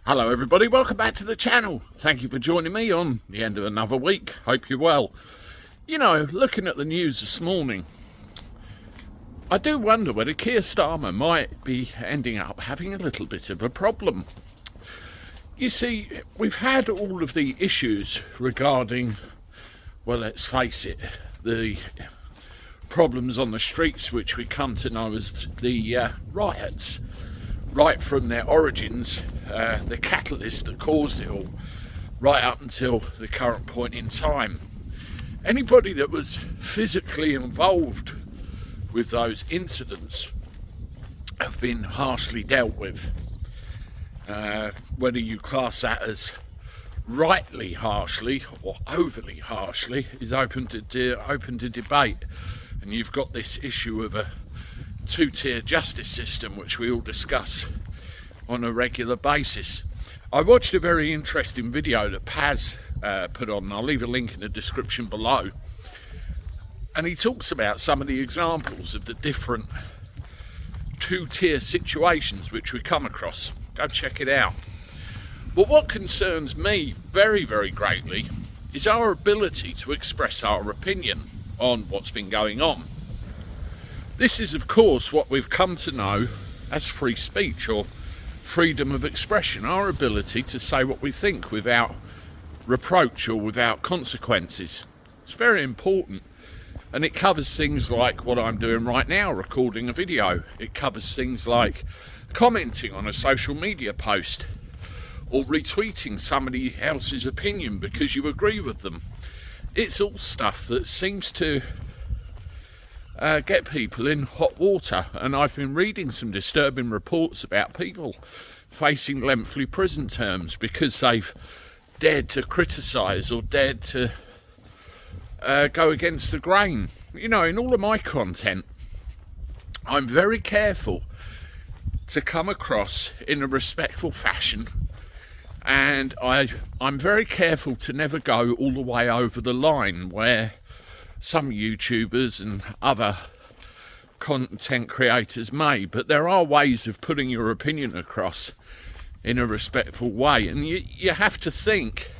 Hello everybody, welcome back to the channel. Thank you for joining me on the end of another week. Hope you're well. You know, looking at the news this morning, I do wonder whether Keir Starmer might be ending up having a little bit of a problem. You see, we've had all of the issues regarding, well, let's face it, the problems on the streets, which we come to know as the riots, right from their origins, the catalyst that caused it all, right up until the current point in time. Anybody that was physically involved with those incidents have been harshly dealt with. Whether you class that as rightly harshly or overly harshly is open to debate. And you've got this issue of a two-tier justice system, which we all discuss on a regular basis. I watched a very interesting video that Paz put on, and I'll leave a link in the description below, and he talks about some of the examples of the different two-tier situations which we come across. Go check it out. But what concerns me very, very greatly is our ability to express our opinion on what's been going on. This is, of course, what we've come to know as free speech, or freedom of expression, our ability to say what we think without reproach or without consequences. It's very important, and it covers things like what I'm doing right now, recording a video. It covers things like commenting on a social media post, or retweeting somebody else's opinion because you agree with them. It's all stuff that seems to get people in hot water, and I've been reading some disturbing reports about people facing lengthy prison terms because they've dared to criticise or dared to go against the grain. You know, in all of my content, I'm very careful to come across in a respectful fashion, and I'm very careful to never go all the way over the line where some YouTubers and other content creators may, but there are ways of putting your opinion across in a respectful way. And you have to think,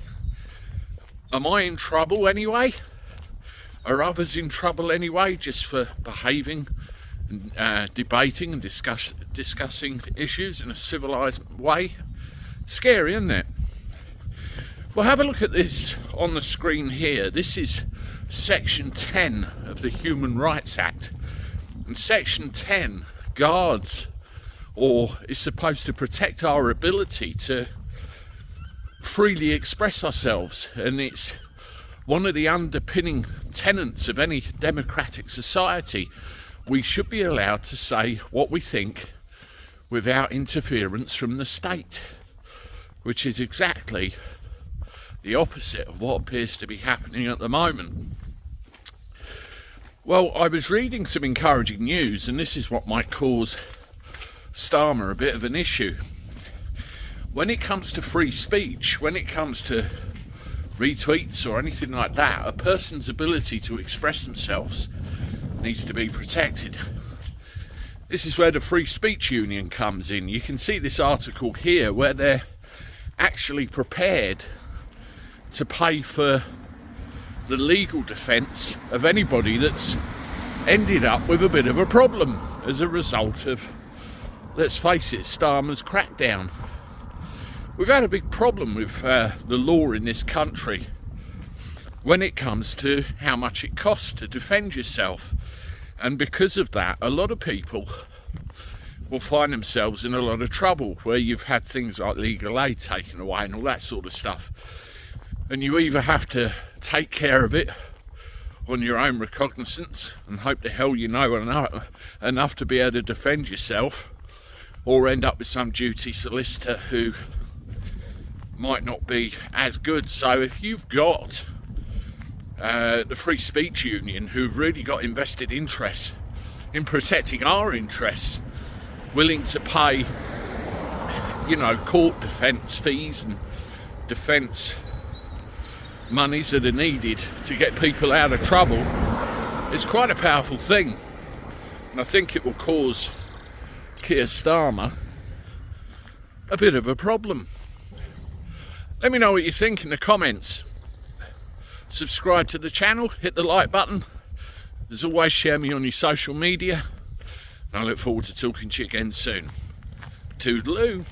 am I in trouble anyway? Are others in trouble anyway, just for behaving and debating and discussing issues in a civilised way? Scary, isn't it? Well, have a look at this on the screen here. This is Section 10 of the Human Rights Act. And Section 10 guards, or is supposed to protect, our ability to freely express ourselves. And it's one of the underpinning tenets of any democratic society. We should be allowed to say what we think without interference from the state, which is exactly the opposite of what appears to be happening at the moment. Well, I was reading some encouraging news, and this is what might cause Starmer a bit of an issue. When it comes to free speech, when it comes to retweets or anything like that, a person's ability to express themselves needs to be protected. This is where the Free Speech Union comes in. You can see this article here where they're actually prepared to pay for the legal defence of anybody that's ended up with a bit of a problem as a result of, let's face it, Starmer's crackdown. We've had a big problem with the law in this country when it comes to how much it costs to defend yourself, and because of that, a lot of people will find themselves in a lot of trouble where you've had things like legal aid taken away and all that sort of stuff. And you either have to take care of it on your own recognizance and hope to hell you know enough to be able to defend yourself, or end up with some duty solicitor who might not be as good. So if you've got the Free Speech Union, who've really got invested interests in protecting our interests, willing to pay, you know, court defence fees and defence monies that are needed to get people out of trouble, it's quite a powerful thing. And I think it will cause Keir Starmer a bit of a problem. Let me know what you think in the comments. Subscribe to the channel, hit the like button. As always, share me on your social media. And I look forward to talking to you again soon. Toodaloo.